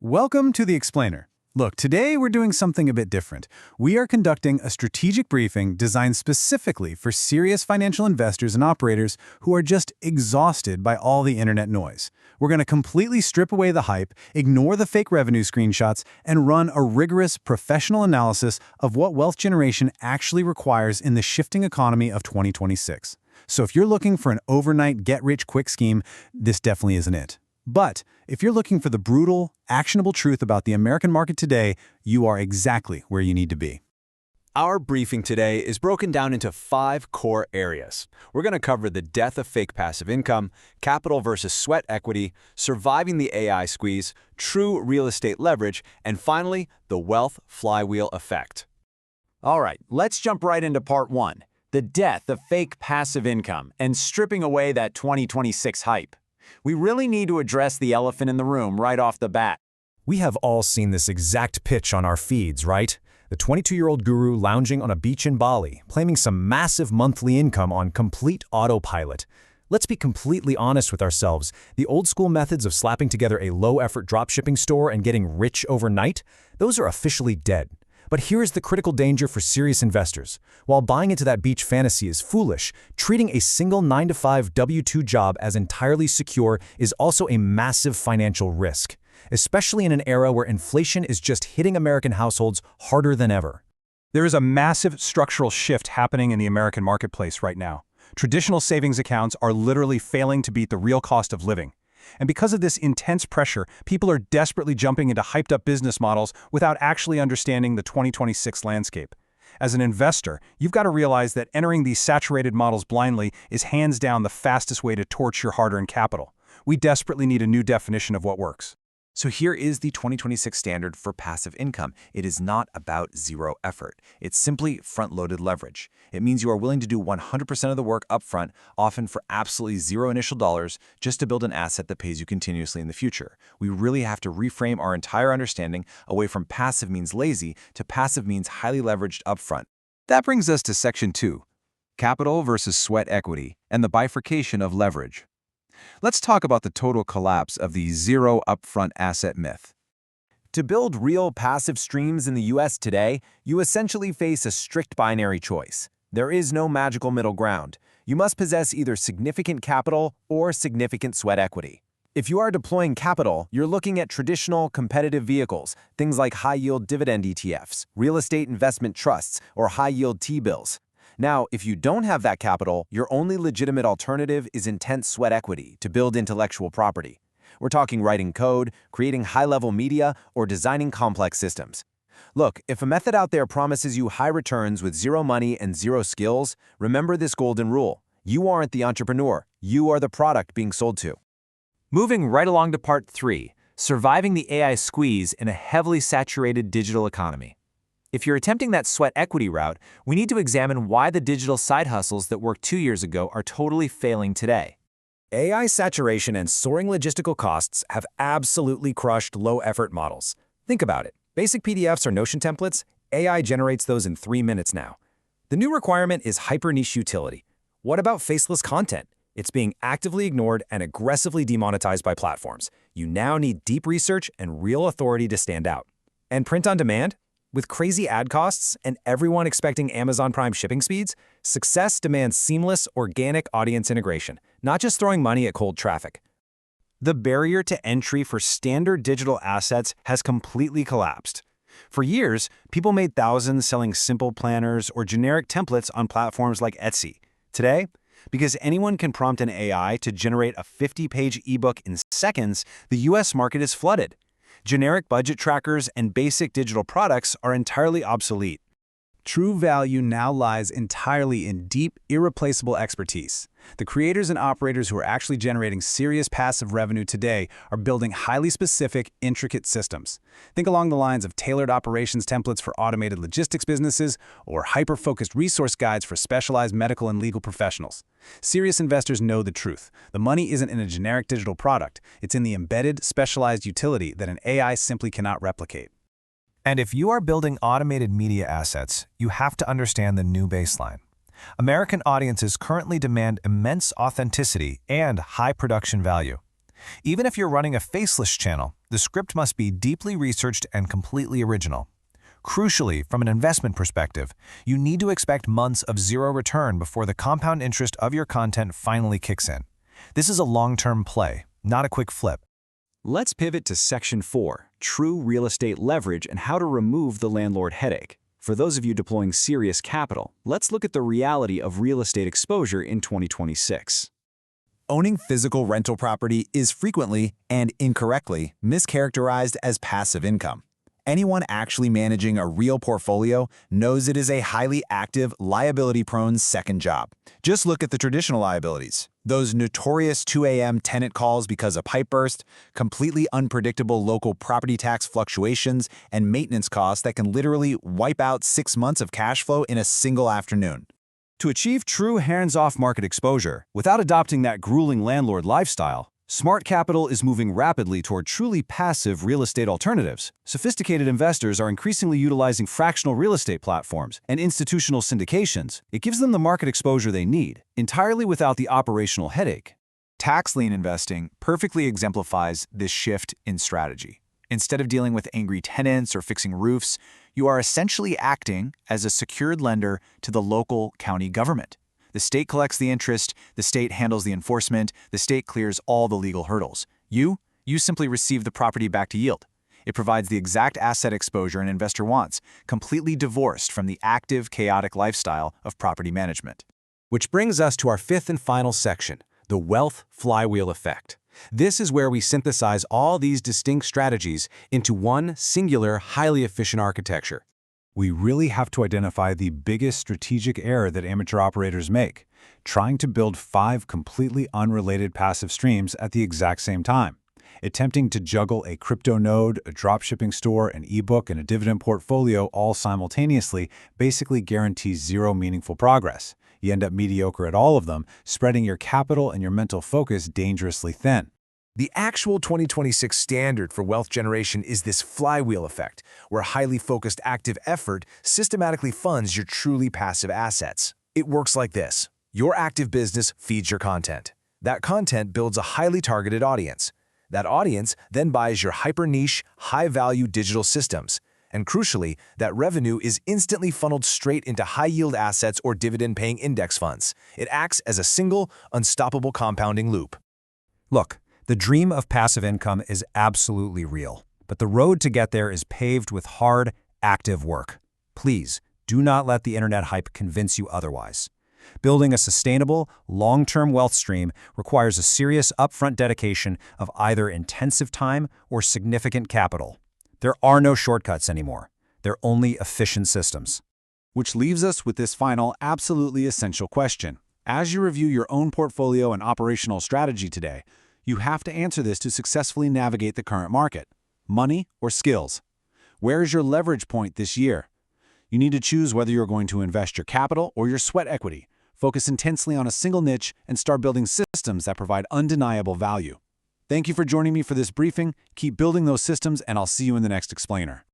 Welcome to The Explainer. Look, today we're doing something a bit different. We are conducting a strategic briefing designed specifically for serious financial investors and operators who are just exhausted by all the internet noise. We're going to completely strip away the hype, ignore the fake revenue screenshots, and run a rigorous professional analysis of what wealth generation actually requires in the shifting economy of 2026. So if you're looking for an overnight get-rich-quick scheme, this definitely isn't it. But if you're looking for the brutal, actionable truth about the American market today, you are exactly where you need to be. Our briefing today is broken down into 5 core areas. We're going to cover the death of fake passive income, capital versus sweat equity, surviving the AI squeeze, true real estate leverage, and finally, the wealth flywheel effect. All right, let's jump right into part 1, the death of fake passive income and stripping away that 2026 hype. We really need to address the elephant in the room right off the bat. We have all seen this exact pitch on our feeds, right? The 22-year-old guru lounging on a beach in Bali, claiming some massive monthly income on complete autopilot. Let's be completely honest with ourselves. The old-school methods of slapping together a low-effort dropshipping store and getting rich overnight, those are officially dead. But here is the critical danger for serious investors. While buying into that beach fantasy is foolish, treating a single 9-to-5 W-2 job as entirely secure is also a massive financial risk, especially in an era where inflation is just hitting American households harder than ever. There is a massive structural shift happening in the American marketplace right now. Traditional savings accounts are literally failing to beat the real cost of living. And because of this intense pressure, people are desperately jumping into hyped-up business models without actually understanding the 2026 landscape. As an investor, you've got to realize that entering these saturated models blindly is hands down the fastest way to torch your hard-earned capital. We desperately need a new definition of what works. So here is the 2026 standard for passive income. It is not about zero effort. It's simply front-loaded leverage. It means you are willing to do 100% of the work upfront, often for absolutely zero initial dollars, just to build an asset that pays you continuously in the future. We really have to reframe our entire understanding away from passive means lazy to passive means highly leveraged upfront. That brings us to Section 2, capital versus sweat equity, and the bifurcation of leverage. Let's talk about the total collapse of the zero upfront asset myth. To build real passive streams in the US today, you essentially face a strict binary choice. There is no magical middle ground. You must possess either significant capital or significant sweat equity. If you are deploying capital, you're looking at traditional competitive vehicles, things like high-yield dividend ETFs, real estate investment trusts, or high-yield T-bills. Now, if you don't have that capital, your only legitimate alternative is intense sweat equity to build intellectual property. We're talking writing code, creating high-level media, or designing complex systems. Look, if a method out there promises you high returns with zero money and zero skills, remember this golden rule. You aren't the entrepreneur. You are the product being sold to. Moving right along to part 3, surviving the AI squeeze in a heavily saturated digital economy. If you're attempting that sweat equity route, we need to examine why the digital side hustles that worked 2 years ago are totally failing today. AI saturation and soaring logistical costs have absolutely crushed low-effort models. Think about it. Basic PDFs or Notion templates, AI generates those in 3 minutes now. The new requirement is hyper-niche utility. What about faceless content? It's being actively ignored and aggressively demonetized by platforms. You now need deep research and real authority to stand out. And print on demand? With crazy ad costs and everyone expecting Amazon Prime shipping speeds, success demands seamless, organic audience integration, not just throwing money at cold traffic. The barrier to entry for standard digital assets has completely collapsed. For years, people made thousands selling simple planners or generic templates on platforms like Etsy. Today, because anyone can prompt an AI to generate a 50-page ebook in seconds, the US market is flooded. Generic budget trackers and basic digital products are entirely obsolete. True value now lies entirely in deep, irreplaceable expertise. The creators and operators who are actually generating serious passive revenue today are building highly specific, intricate systems. Think along the lines of tailored operations templates for automated logistics businesses or hyper-focused resource guides for specialized medical and legal professionals. Serious investors know the truth. The money isn't in a generic digital product. It's in the embedded, specialized utility that an AI simply cannot replicate. And if you are building automated media assets, you have to understand the new baseline. American audiences currently demand immense authenticity and high production value. Even if you're running a faceless channel, the script must be deeply researched and completely original. Crucially, from an investment perspective, you need to expect months of zero return before the compound interest of your content finally kicks in. This is a long-term play, not a quick flip. Let's pivot to Section 4, True Real Estate Leverage and how to remove the landlord headache. For those of you deploying serious capital, let's look at the reality of real estate exposure in 2026. Owning physical rental property is frequently, and incorrectly, mischaracterized as passive income. Anyone actually managing a real portfolio knows it is a highly active, liability-prone second job. Just look at the traditional liabilities. Those notorious 2 a.m. tenant calls because a pipe burst, completely unpredictable local property tax fluctuations, and maintenance costs that can literally wipe out 6 months of cash flow in a single afternoon. To achieve true hands-off market exposure, without adopting that grueling landlord lifestyle, smart capital is moving rapidly toward truly passive real estate alternatives. Sophisticated investors are increasingly utilizing fractional real estate platforms and institutional syndications. It gives them the market exposure they need, entirely without the operational headache. Tax lien investing perfectly exemplifies this shift in strategy. Instead of dealing with angry tenants or fixing roofs, you are essentially acting as a secured lender to the local county government. The state collects the interest, the state handles the enforcement, the state clears all the legal hurdles. You simply receive the property back to yield. It provides the exact asset exposure an investor wants, completely divorced from the active, chaotic lifestyle of property management. Which brings us to our fifth and final section, the wealth flywheel effect. This is where we synthesize all these distinct strategies into one singular, highly efficient architecture. We really have to identify the biggest strategic error that amateur operators make, trying to build 5 completely unrelated passive streams at the exact same time. Attempting to juggle a crypto node, a dropshipping store, an ebook, and a dividend portfolio all simultaneously basically guarantees zero meaningful progress. You end up mediocre at all of them, spreading your capital and your mental focus dangerously thin. The actual 2026 standard for wealth generation is this flywheel effect, where highly focused active effort systematically funds your truly passive assets. It works like this. Your active business feeds your content. That content builds a highly targeted audience. That audience then buys your hyper-niche, high-value digital systems. And crucially, that revenue is instantly funneled straight into high-yield assets or dividend-paying index funds. It acts as a single, unstoppable compounding loop. Look, the dream of passive income is absolutely real, but the road to get there is paved with hard, active work. Please, do not let the internet hype convince you otherwise. Building a sustainable, long-term wealth stream requires a serious upfront dedication of either intensive time or significant capital. There are no shortcuts anymore. They're only efficient systems. Which leaves us with this final, absolutely essential question. As you review your own portfolio and operational strategy today, you have to answer this to successfully navigate the current market. Money or skills? Where is your leverage point this year? You need to choose whether you're going to invest your capital or your sweat equity. Focus intensely on a single niche and start building systems that provide undeniable value. Thank you for joining me for this briefing. Keep building those systems, and I'll see you in the next explainer.